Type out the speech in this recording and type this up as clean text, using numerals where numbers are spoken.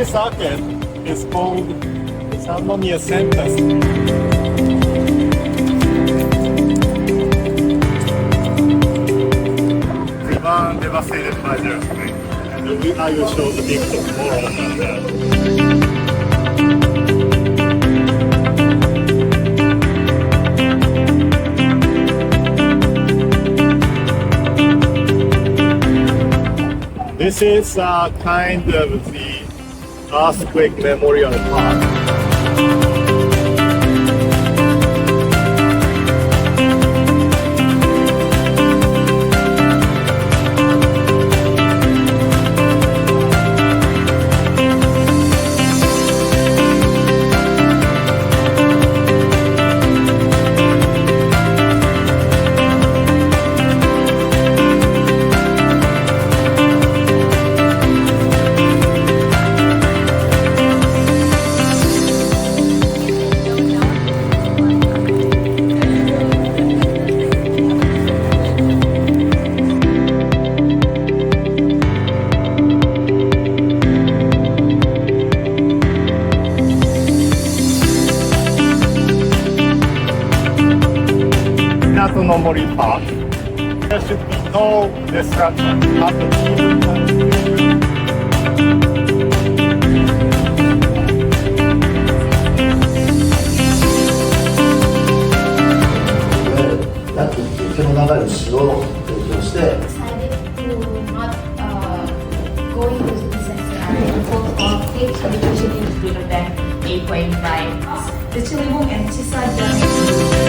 This arcade is called Sannomiya Center Street. The one devastated by the earthquake. And I will show the picture more on that. This is kind of the earthquake memorial park. Nomori Park. There should be no destruction Go into the business area for takes education is greater than 8.5. The Chilibung and Chisa